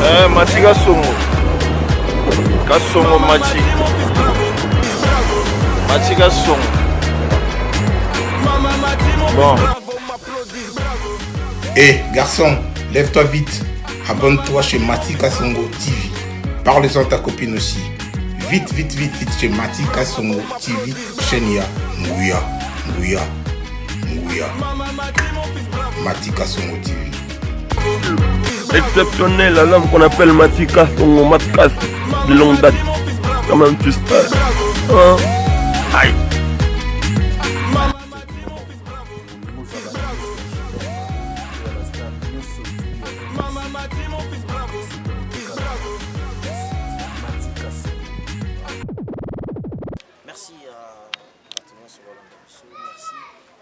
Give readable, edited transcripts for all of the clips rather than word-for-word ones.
Mati Kasongo. Kasongo Mati. Mati Kasongo. Bon. Garçon, lève-toi vite. Abonne-toi chez Mati Kasongo TV. Parle-en à ta copine aussi. Vite chez Mati Kasongo TV. Chaîne ya Ngouya. Mati Kasongo TV. Exceptionnel, l'homme qu'on appelle Mati Kasongo, Matkas, de longue date. Quand même, tu sais. Aïe. Merci à tout le monde sur Roland Garros. Merci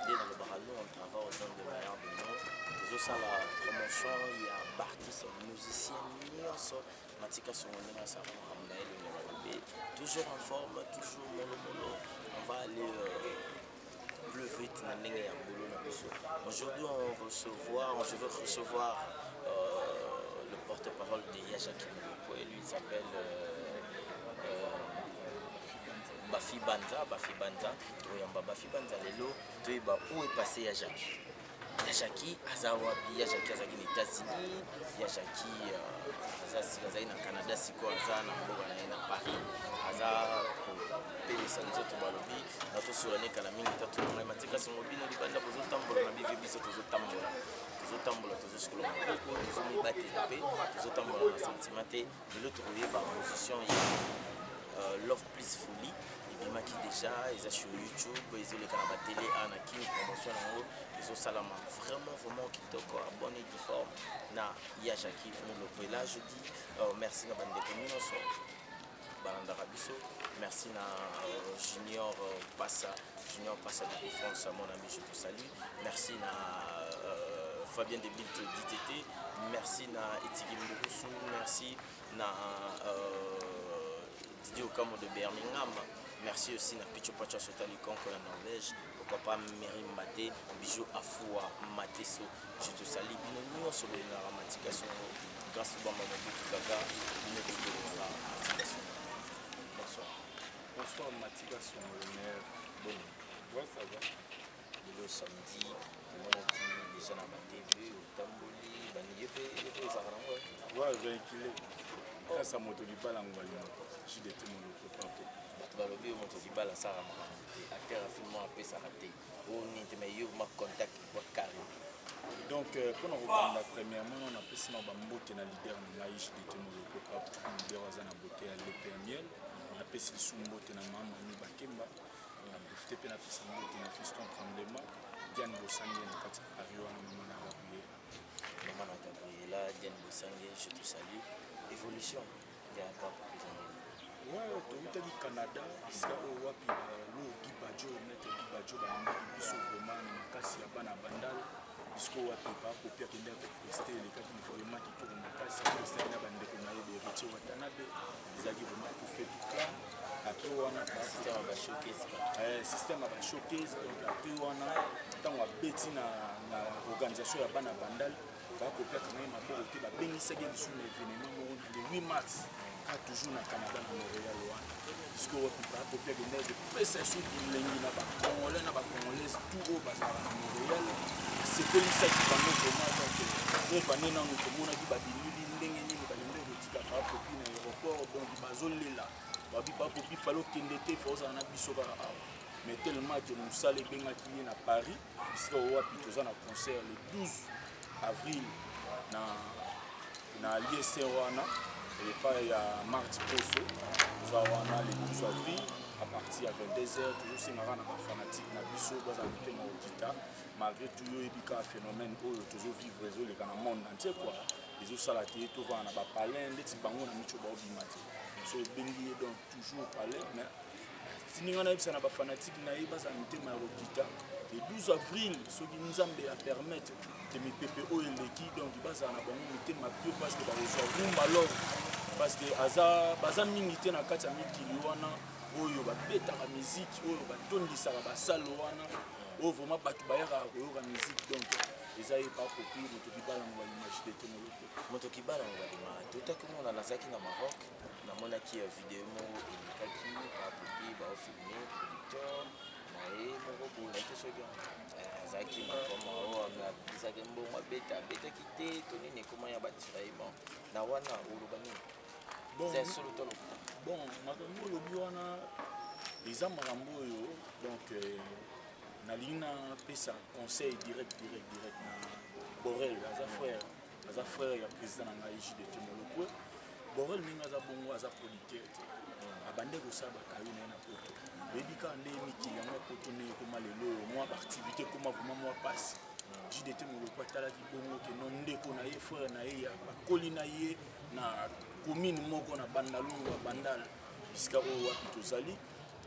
dès dans le baralou, on travaille au temps de meilleur de nous. Toujours ça la promotion, il y a artistes, musiciens, Mati Kasongo, toujours en forme, toujours mollo. On va aller plus vite. Aujourd'hui, je veux recevoir le porte-parole de Yajaki Moloko et lui il s'appelle Bafi Banza. Bafi Banza lelo, où est passé Yajaki? Yajaki azawapi, Yajaki azaki aux États-Unis, Yajaki azaki na Canada, siko aza na mboka na Paris, aza pelisa nzoto balobi na to surane kala mingi tatu na Mati Kasongo bino libanda bozo tambola na bive biso tozo tambola tozo sikola moko tozo mibatela pe tozo tambola na sentiment te lelo tokoyeba position ya Love Please Folie ebimaki déjà eza sur YouTube ezoleka na batele ana kini promotion yango ezosalama vraiment kitoko abonné du forme na Yajaki Moloko. Là je dis merci na bandeko nyonso balandaka biso, merci na Junior Passa de France, mon ami, je te salue. Merci na Fabien Debilt d'ITT, merci na Etigi Mbukusu, merci na Didier Okamo de Birmingham, merci aussi na Picho Pacha Sotalikon de la Norvège, pourquoi pas Mary Mbaté, Bijou Afoua Mateso, je te salue. Bino sur la Mati Kasongo, grâce au Bamba Mobutu Gaga, bino sur la Mati Kasongo. Bonsoir Mati Kasongo, le maire. Bon, ouais, ça va. Le samedi, on a dit déjà dans ma TV, au Tamboli, ouais, véhiculé. Ça moto du bal en Guadeloupe. Je suis détenu mon autre partout. Balobi moto du bal à Sarah Maramite. À quel film on appelle ça raté. On est meilleur ma contact pour carré. Donc, pour nous reprendre premièrement, on a appelé ça Bambote na leader de Maïch détenu mon autre partout. Leader à la beauté à l'épernel. On a appelé ça Sumbote na Maman ni Bakemba. On a profité de la Sumbote na Fiston Tremblement. Diane Bossangue na Kati Ario na Maman na Gabriel. Maman na Gabriela, Diane Bossangue, je te salue. Évolution, il y a encore plus de ouais, tu as dit Canada, ici au Wapi, le Guy Badjo, Maître Guy Badjo, il y a vraiment une casse à Bandal, puisqu'au Wapi, pas pour faire qu'il y ait resté les cas qui vraiment qui tournent en casse, c'est un bande de Konaï de Riché Watanabe, ils ont vraiment pour faire tout ça. Après, on a un système à showcase. Système à showcase, donc après, on a tant à bêti dans l'organisation à Bandal. Pour faire quand même un peu de bénissage sur l'événement le 8 mars, toujours au Canada, à Montréal. Puisque on peut faire des neiges de pression pour les Congolais, tout au bazar à Montréal. C'est que ça qui va nous vraiment. On va nous dans le monde qui va mais tellement que nous sommes à Paris, puisque on a un concert le 12 avril na l'ISC wana et pas il y a mardi poso nous avons le 12 avril à partir à 22h toujours c'est na fanatique na biso baza mitema audita malgré tout yo ebika phénomène oyo toujours vivre réseau le kana monde entier quoi les sala te to va na ba palais ndeti bango na micho ba obimati so bengi donc toujours palais mais sininga na bisa na ba fanatique na baza mitema audita le 12 avril ce qui nous a permettre de me PPO et l'équipe donc il basa na bango mité ma plus parce que dans les rumba alors parce que aza mingi na kati ya mikili wana oyo ba beta la musique oyo ba tondisa ba salle wana oyo vraiment batu ba yaka oyo la musique donc eza ye pa kopi moto kibala ngo balima JDT moloko moto kibala ngo balima totaki mona nazalaki na Maroc namonaki ya video moko elekaki bapopi baofilme producteur na ye moko boye nayeke soki azalaki makoma oyo abisaki mbongo abetaki te tonini ekoma ya batira ye bon na wana oloba nini c'est solo to lokuta bon makambo olobi wana eza makambo oyo donc nalingi napesa conseil direct na Borel aza frère ya président na ngai JDT moloko Borel ndenge aza bongo aza producteur te abande kosala bakayo na ye na poto oyebi kaka nde mikili yango ya poto nde ekoma lelo mwa baactivité ekoma vraimen mwa pasi JDT moloko atalaki bongo keno ndeko na ye frère na ye bakoli na ye na commune moko na bandalungu ya bandal bisika oyo wapi tozali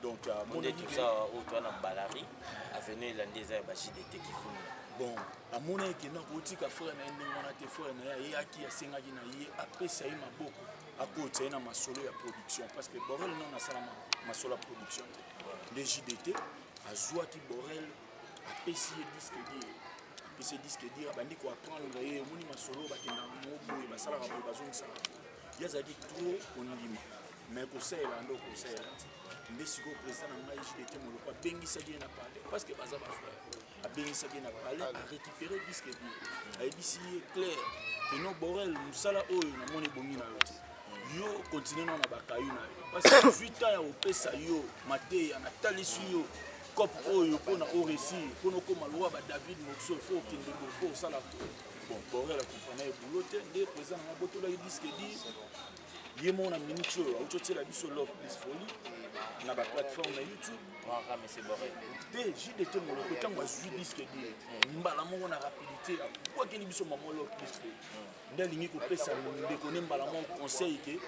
donc amonaki tout ça oyo toa na balari avenue elandi eza ya ba JDT kifuni bon amonaki kena kotika frère na ye ndenge wana te frère na ye ayaki asengaki na ye apesa ye maboko akotisa ye na masolo ya production parce que Borel non asala masolo ya production te nde JDT azwaki Borel apesi ye disque dire abandi koapprendre ye omoni masolo bakendaka mo boye basalaka boye bazongisaka ye azalaki trop kondima mais kosalela nde okosalela te nde sikoyo président na ngai JDT moloko abengisaki ye na palais parce que baza bafrère abengisaki ye na palais arécupéré disque dire ayebisi ye clair keno Borel mosala oyo namoni ebongi na yo te yo continue na bakayu na yo parce que 18 ans ya kopesa yo mateya natalisi yo cope oyo mpona oréussir mpona okoma lwa ba David Moxo fo okende fo osala to bon Borel akompana ye boulot te nde président na nga botolaki disque dire ye mo na minute oyo auti otiela biso Love Plus Folie na baplateforme ya YouTube te JDT moloko ntango azwi disque dire mbala moko na rapidité abwakeli biso mamo Love Plus Folie nde alingi kopesa ndeko ne mbala moko conseil ke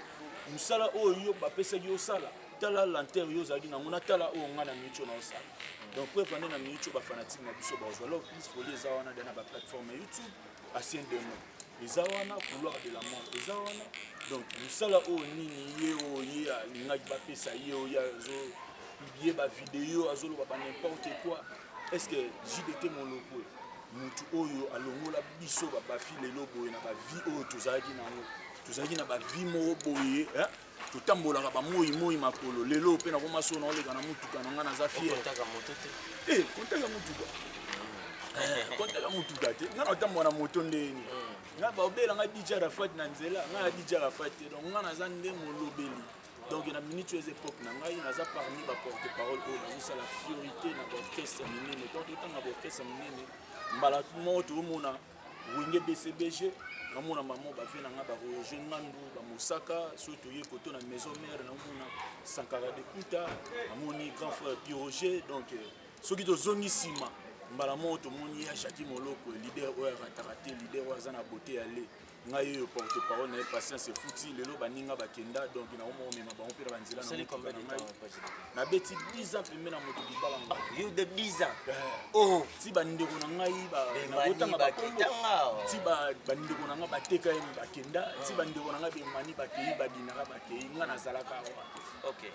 mosala oyo yo bapesaki osala tala lantere yo ozalaki nango natala oyo nga na minute oyo na osala donc po epande na minute oyo bafanatike na biso bazwa Love Plus Folie eza wana de na baplateforme ya YouTube asien demo eza wana couloir de la mort eza wana donc mosala oyo nini ye oyo ye alingaki bapesa ye oyo ye azopiblie bavideo azoloba banimporte quoi est ce que JDT moloko motu oyo alongola biso babafi lelo boye na bavie oyo tozalaki na bavie moko boye totambolaka bamoyi makolo lelo mpe nakoma so na oleka na motuka na nga naza fier kontaka motuka te nga na otambola na moto ndeni nga baobela nga DJ Arafat na nzela nga na DJ Arafat te donc nga naza nde molobeli donc na minute oyo eza époque na ngai naza parmi baporte parole oyo nazosala fiorité na baorchestre ya minene donc totanga baorchestre ya minene mbala moko toomona wenge BCBG namona mamo bafe na nga baroger ngandu bamosaka so toye koto na maison mère namona Sankara de Kuta namoni grand frère Piroger donc soki tozongi nsima mbala moko tomoni ya Jackie Moloko leader oyo arataka te leader oyo aza na beauté ya le ngai oyo porte parole na ye patience efuti lelo baninga bakenda donc naomomema bango mpe na banzela na beti 10 ans pembe na moto libala yo de 10 ans oh ti bandeko na ngai nakotanga bakongo ti bandeko na ngai bateka ye bakenda ti bandeko na ngai bemani bakei badinaka bakei nga nazalaka awa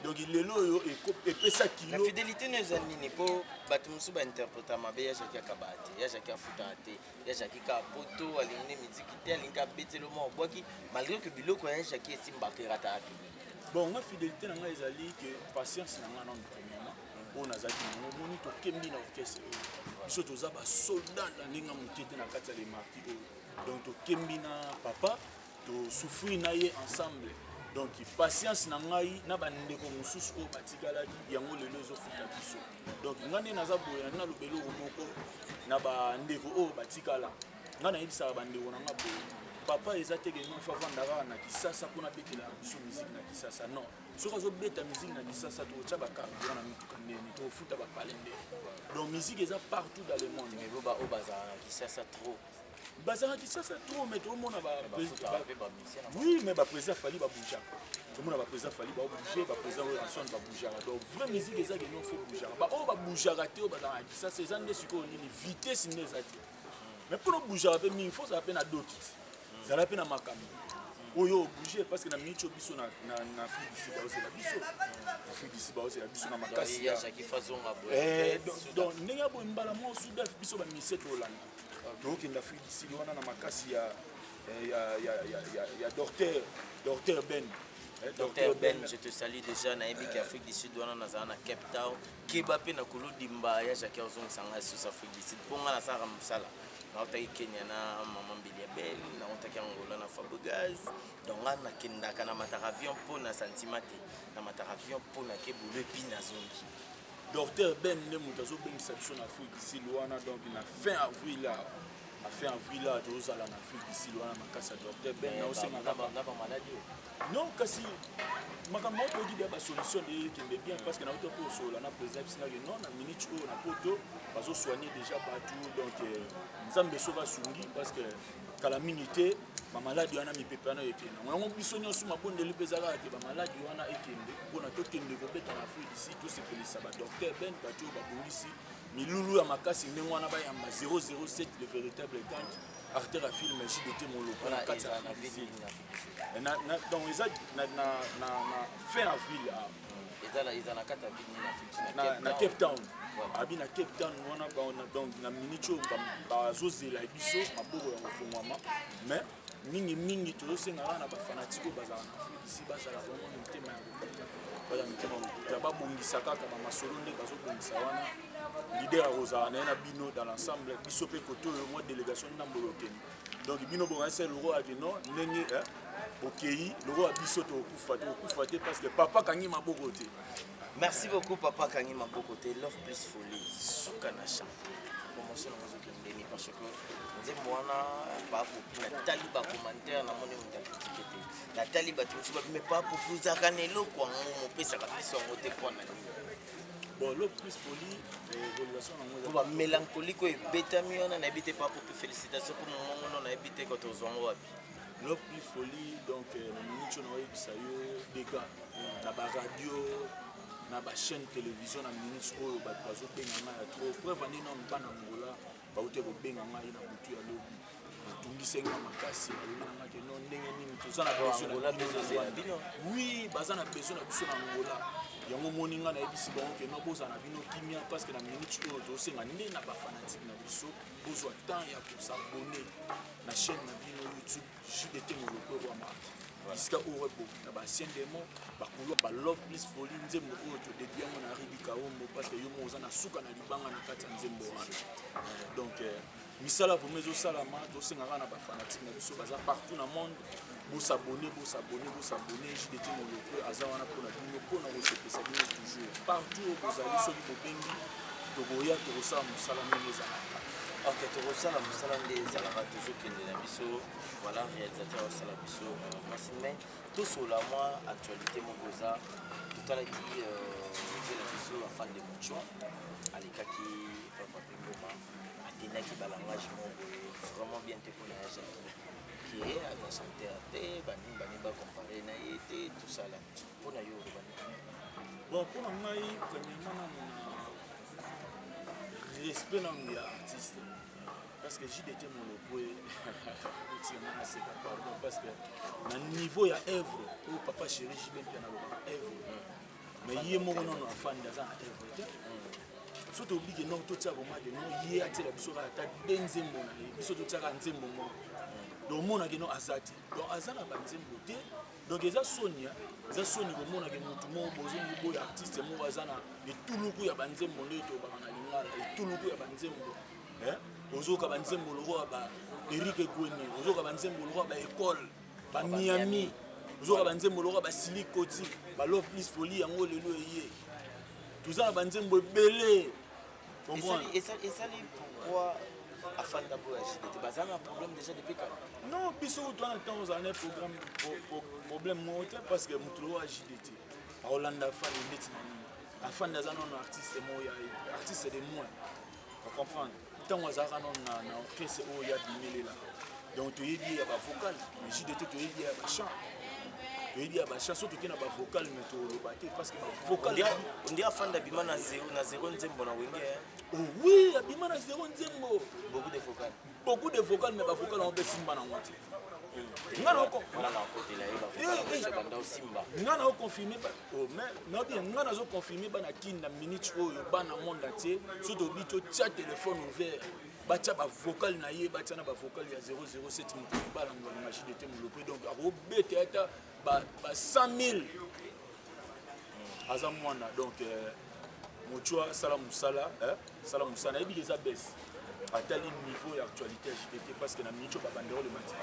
donc lelo oyo epesa kilo la fidélité no eza nini mpo bato mosusu bainterpreta mabe ya Jackie akaba te ya Jackie afutaka te ya Jackie ka poto alingi ne miziki te alingi abetelo mwa obwaki malgré que biloko ya Jackie esimbaka erataka te bon nga fidélité na ngai ezali ke patience na ngai nano premièrement oyo nazalaki nango moni tokembi na orchestre oyo biso toza basoldat na ndenge moke te na kati ya lemarki oyo donc tokembi na papa tosouffrir na ye ensemble donc patience na ngai na bandeko mosusu oyo batikalaki yango lelo ezofuta biso donc ngai nde naza boye na lobelo moko na bandeko oyo batikala ngai nayebisaka bandeko na ngai boye papa eza teke ngo favandaka na Kisasa mpona betela biso musique na Kisasa non soki azobeta musique na Kisasa totya bacarburant na mituka ndeni tofuta bapalende donc musique eza partout dans le monde mais boba oyo bazala na Kisasa trop bazala Kisasa trop mais tomona oui mais baprésident fali baboujaka tomona baprésident fali babouge baprésident oyo ranson baboujaka donc vrai musique eza ke non fo boujaka baoyo baboujaka te oyo bazala na Kisasa eza nde sikoyo nini vitesse nde eza te mais mpona boujaka mpe mingi fo ozala mpe na dokiti zala pe na makambo oyo obouge parce que na minute biso na Afrique d'ici baozela biso Afrique d'ici baozela biso na makasi ya Jackie Fazonga boye donc ndenge boye mbala mo sudaf biso ba mise to landa tokokende Afrique du Sud wana na makasi ya Docteur Ben. Docteur Ben, je te salue déjà na Ebic Afrique du Sud wana nazala na Cape Town kebape na kuludimba ya Jacques Ozong sanga sous Afrique du Sud ponga na sara musala na otaki Kenya na Maman Biliabel na otaki Angola na Fabregas donc na kendaka na mataravion po na sentimate na mataravion po na kebule pina zongi Docteur Ben ne mutazo bengisa biso na Afrique du Sud wana donc na fin avril là tozala na Afrique du Sud wana makasa Docteur Ben na osenga ba maladie non kasi makambo toki dia ba solution de kende bien parce que na auto pour so la na président sina que non na minute o na poto bazo soigner déjà partout donc nzambe soka sungi parce que kala minute ba maladie wana mipepe na ekena ngo biso nyoso mabonde lipezaka ke ba maladie wana ekende pona to kende ko beta na Afrique ici tout c'est police ba Docteur Ben bato ba polisi milulu ya makasi ndenge wana ba ya 007 le véritable quand artère à film JDT Moloko na kati ya na ville donc ils na fin avril ils na kati ya ville na Cape Town abi na Cape Town wana donc na minicho bazozela biso maboko ya kofungwama mais mingi tozosenga wana ba fanatiko bazala na Afrique ici bazala vraiment motema ya mitema babongisa kaka bamasolo nde bazobongisa wana leader akozala na bino dans l'ensemble biso mpe kote oyo mwa délégation ndambolokeni donc bino bongisa loko ake non ndenge okei loko ya biso tokufa te parce que papa kangi maboko te. Merci beaucoup papa kangi maboko te love plus folie suka na champ promotion na mozokendeni parce que nzembo wana bapopina tali bacommentaire na moni mutacritique te na tali bato mosusu babime papopuzaka na eloko yango mopesaka biso yango te mpona nini bon love plus folie évaluation yango ba mélancolique oyo ebetami wana nayebi te papope félicitation mpo momongo no nayebi te koto ozwango wapi love plus folie donc na minute oyo naoyebisa yo dega na baradio na bachaîne télévision na minute oyo bato bazobenga ngai ya trop preuve ane na bana ngola bauti kobenga ngai na butu ya lobi batungisenga makasi balobanga ke no ndenge nini toza na besoin oui baza na besoin na biso na ngola yango moni nga nayebisi bango ke no bozala na bino kimia parce que na minute oyo tosenga nde na bafanatike na biso bozwa temps ya kosabone na chaîne na bino YouTube JDT Moloko wa marque jusqu'à oyo na basien demo bakulwa ba love plus folie nzembo oyo todedi yango na ribika ombo parce que yo mo oza na suka na libanga na kati ya nzembo wana donc misala vraiment ezosalama tosengaka na bafanatike na biso baza partout na monde bosabone JDT Moloko aza wana mpona bino mpona kosepesa bino toujours partout oyo bozali soki bobengi tokoya tokosala mosala ndenge ezalaka ok tokosala mosala nde ezalaka tozokende na biso voilà réalisateur osala biso merci mais tosola mwa actualité moko eza totalaki nzela biso afan de muchon alekaki papa pengoma atenaki balangage moko vraiment bien te mpona ya jaki qui est aza chanteur te bani bacompare na ye te tosala mpona yo olobani bon mpona ngai premièrement respect nango ya artiste parce que JDT Moloko otianga na seka pardon parce que na niveau ya œuvre oyo papa chéri jibe mpe nalobaka œuvre mais ye moko nono afandi aza na œuvre te so tobike non totia bomake non ye atiela biso kaka ata de nzembo na ye biso totiaka nzembo moko donc omonake no aza te donc aza na banzembo te donc eza soni komonake motu moko bozongi boyo artiste moko aza na etuluku ya banzembo nde tobaka na lingala etuluku ya banzembo ozoka banzembo lokola ba Eric Gwene ozoka banzembo lokola ba école ba Miami ozoka banzembo lokola ba Silikoti ba Love Plus Folie yango lelo eye toza na banzembo ebele et ça pourquoi afin d'abord JDT baza na problème déjà depuis quand non biso toi en temps on a un programme problème moté parce que mutulo wa JDT a Hollanda fa ndeti na nini afin d'aza non artiste moya artiste de moi on comprendre tant azaka non na orchestre oyo ya bimelela donc toyebi ya ba vocal mais JDT toyebi ya ba chant toyebi ya ba chant surtout que na ba vocal mais to lobate parce que ba vocal on dit afin d'abima na zéro nzembo na wenge oh oui abima na zéro nzembo beaucoup de vocal mais ba vocal on peut simba na ngoti ngana côté là il va banda simba ngana o confirmer ba oh mais non bien ngana zo confirmer ba na kinda minute oyo ba na monde entier surtout bito chat téléphone ouvert batia ba vocal na ye batia na ba vocal ya 007 moto bala ngwa na JDT molopé donc arobete ata ba 100 000 aza mwana donc mochua sala musala sala musala ebi les abes atali niveau ya actualité ya JDT parce que na micho ba bandero le mati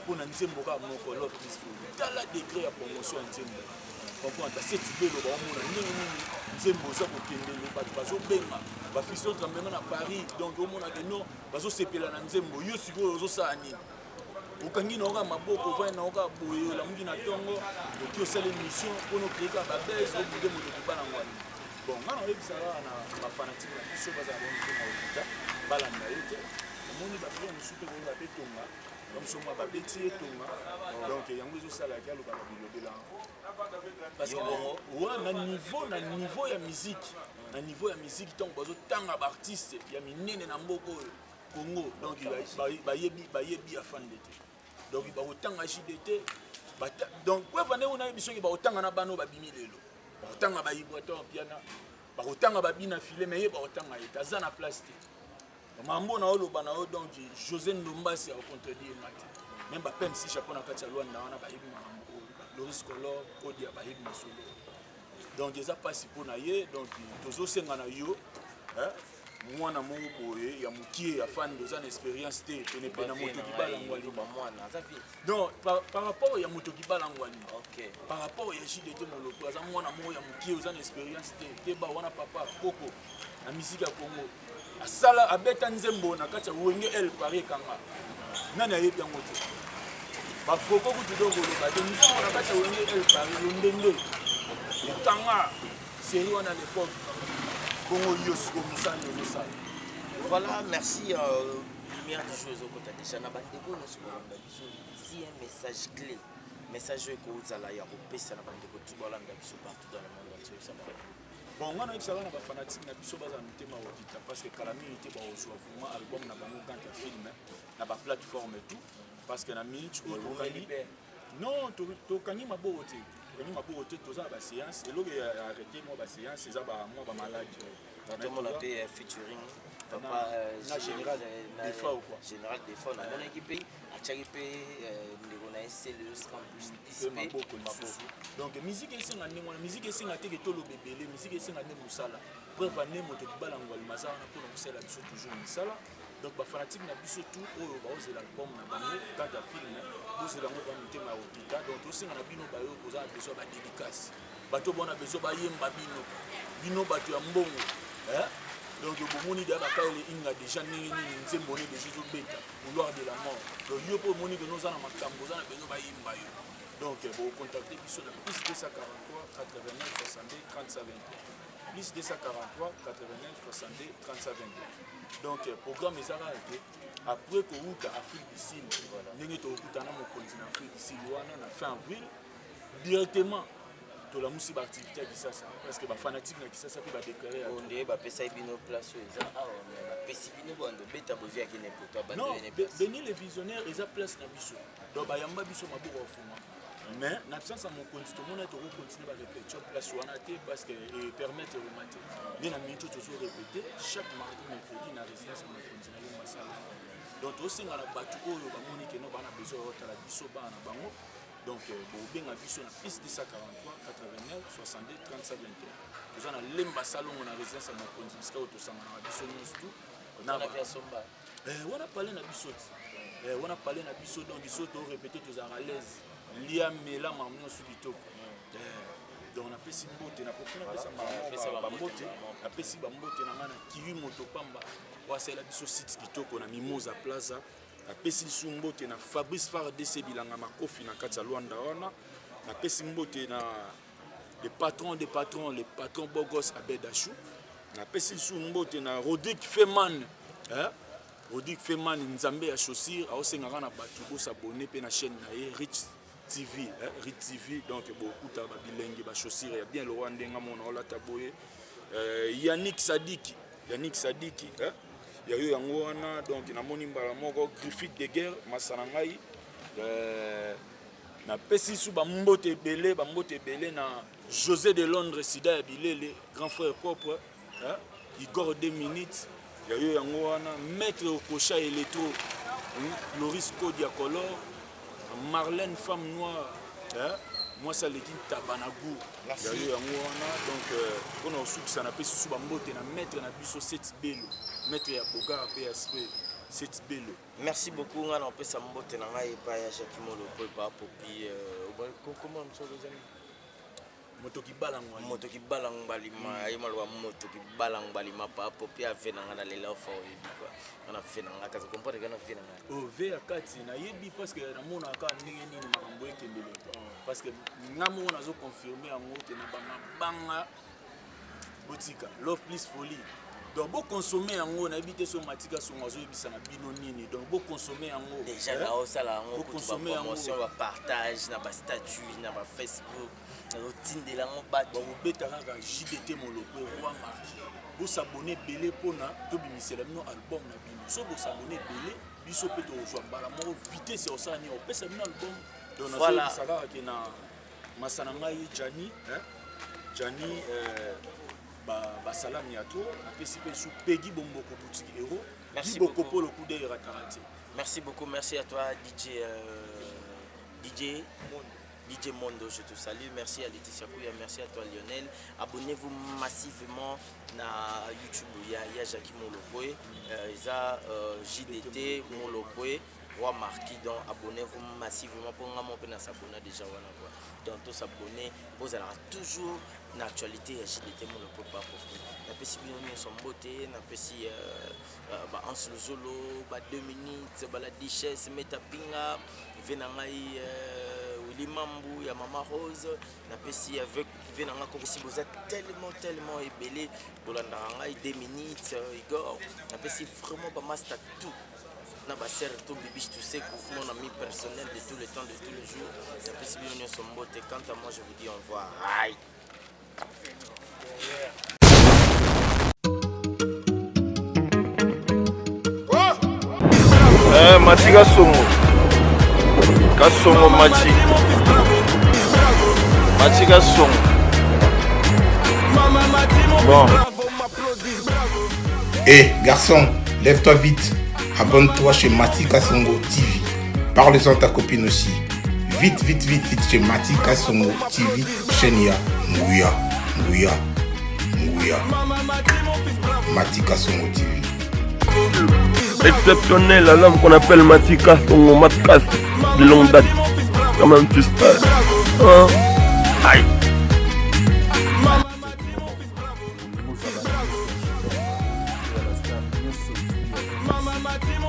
pour na nzembo ka moko love peaceful tala degré ya promotion ya nzembo pourquoi ta cette belo ba mona nini nzembo za ko kendelo ba bazo benga ba fiso tremblement na Paris donc au mona que non bazo sepela na nzembo yo siko zo sani ukangi na oka maboko va na oka boyo la mungi na tongo donc yo sala émission pour nous créer ba base au bout de moto bana ngwani bon ngana ebisala na ba fanatique na biso baza bonne ko na bala na yote moni ba bien musupe ko ba petonga comme so moi ba beti etonga donc yango zo sala ka lo ba bilobela parce que ouais na niveau ya musique na niveau ya musique donc bazo tanga ba artiste ya minene na mboko Congo donc ba yebi afandete donc ba otanga JDT donc quoi vane on a biso ki ba otanga na bano ba bimi lelo ba otanga ba yibwato piana ba otanga ba bina filé mais ba otanga etaza na plastique mambo na olo bana donc José Ndombasi a contredire mati même ba pem si japonais kati ya Luanda wana ba yibi mambo Loris Color Kodia ba yibi masolo donc eza pasi pona ye donc tozo senga na yo mwana mongo boye ya mukie ya fan de zan expérience te tene pe na moto kibala ngwali ba mwana za vite non par rapport ya moto kibala ngwali OK par rapport ya JDT moloko za mwana mongo ya mukie zan expérience te ba wana papa koko na musique ya Congo asala abeta nzembo na kati ya wenge el pare kanga nani ayebi yango te ba foko ku tudongo lo ba de nzembo na kati ya wenge el pare ndende kanga série wana l'époque. Voilà, merci. Lumière du jeu au côté déjà na bandeko no sokolanda biso ici un message clé. Message que vous allez repasser na bandeko tout bolanda biso partout dans le monde entier ça va. Bon, on a eu ça na ba fanatique na biso baza mitema okita parce que kalami était ba ozwa vraiment album na bango quand ya film na ba plateforme et tout parce que na minute o tokani non tokani mabote tokani mabote toza ba séance et loge arrêter moi ba séance c'est ça ba moi ba malade tout mon appel featuring papa na général des fois ou quoi général des fois na mon équipe a tchagipe ndeko na SLE campus ISP donc musique esenga ndenge wana musique esenga te ke tolo bebele musique esenga ndenge musala preuve ane moto kibala ngwali mazana na pona kusela biso toujours misala donc ba fanatique na biso tout oyo ba ozela album na bango quand ya film bozela ngo ba mitema okita donc tosenga na bino bayo kozala besoin ba dédicace bato bona besoin ba yemba bino bato ya mbongo donc bomoni da bakale inga déjà nini nzembo ne de Jésus beta couloir de la mort donc yo po moni que nous ana makambo za na besoin ba yemba yo donc bon contacter biso na plus 243 89 62 35 20 plus 243 89 62 35 20 donc programme ezara été après que outa Afrique du Sud ndenge to okutana mo continent Afrique du Sud wana na fin avril directement to la musiba activité ya Kisasa parce que ba fanatique na Kisasa pe ba déclarer on ndé ba pesa bino place eza on ba pesi bino bondo beta bo via kene poto ba non Denis les visionnaires eza place na biso donc ba yamba biso maboko ofuma mais na absence mon continent to mona to continuer ba répéter place wana te parce que permettre de mater ni na minute to répéter chaque mardi mercredi na résidence na continent yo masala donc to singa na batu oyo ba moni ke no bana besoin de la biso bana bango donc benga biso na piste 243 89 62 35 21 nous on a lemba salon na résidence na konzi ska otosanga na biso nyustu na via somba wana parler na biso wana parler na biso donc biso to répéter tous à l'aise lia mela mamno su bitoko donc na pesi mbote na profina pesa ba mbote na pesi ba mbote na ngana kiwi moto pamba wasela biso site kitoko na Mimosa Plaza na pesi mbote na Fabrice Far DC bilanga makofi na kati ya Luanda wana na pesi mbote na les patrons les patrons Bogos Abedachou na pesi mbote na Rodrigue Feman Rodrigue Feman nzambe ya chaussure aosenga na batu bo s'abonner pe na chaîne na ye Rich TV donc beaucoup ta ba bilenge ba chaussure ya bien le Rwanda mona ola taboye Yannick Sadiki ya yo yango wana donc na moni mbala moko Griffith de guerre masanangai na pesi su ba mbote belé na José de Londres Sida Bilele grand frère propre Igor 2 minutes ya yo yango wana maître Okocha Electro, Loris Kodiacolor, Marlène Femme Noire, moi ça les dit Tabanagou, ya yo yango wana. Donc on a aussi ça n'a pas sous bambote na maître na biso 7 bello, maître ya Boga PSP 7 bello. Merci beaucoup ngana on peut ça mbote na ngai pa ya Jackie Moloko pa popi comment on dit les amis moto ki balang balima ay malwa moto ki balang balima pa popi ave na ngana lela fo yebi quoi on a fait na ngaka ça comprendre que na fait na ngaka o ve akati na yebi parce que na mona ka ndenge nini makambo ekendele parce que ngamo nazo confirmer en moto na banga botika love please folie. Donc, vous consommez en haut, n'habitez sur Matika sur Mazo et Bissana Binonini. Donc, vous consommez en haut. Déjà, là, au salon, vous consommez en haut. On partage, on statut, on Facebook, on routine de la mobile. Vous bétaranga JDT Moloko, Roi Marquis. Vous s'abonnez belé pour na, tout bimissez le nom album na bino. So vous s'abonnez belé, biso peto rejoindre. Bala mo vite c'est ça ni on peut s'abonner album. Donc, voilà. Ça va que na Masanangai Jani, Jani. Salam Yato, sous Peggy Bomboko boutique Héros. Merci beaucoup pour le coup d'œil raté. Merci beaucoup, merci à toi DJ Mondo, je te salue. Merci à Laetitia Kouya, merci à toi Lionel. Abonnez-vous massivement à YouTube, il y a Jackie Moloko, il y a JDT Moloko. Roi Marquis, donc abonnez-vous massivement pour nous s'abonner déjà. Donc tous s'abonner, vous allez toujours l'actualité et JDT mon le pas pour vous. N'a pas si bien son beauté, n'a pas si en solo, 2 minutes, la duchesse, Metapinga, Venangai, Willy Mambou, ya Mama Rose, n'a pas si avec Venanga comme si vous êtes tellement ébélé, Bolandarangai 2 minutes, Igor, n'a pas si vraiment pas master tout. Na ba sœur tout bibiche tout c'est mon ami personnel de tout le temps de tous les jours. C'est possible union son beauté. Quant à moi je vous dis au revoir. Aïe. Mati Kasongo Mati Kasongo. Bon. Hé garçon, lève-toi vite. Abonne-toi chez Matika Songo TV. Parle-en à ta copine aussi. Vite chez Matika Songo TV. Chenia, Ngouya. Matika Songo TV. Exceptionnel, un homme qu'on appelle Matika Songo Matkas de longue date. Comment tu sais? Aïe. Mama, my team,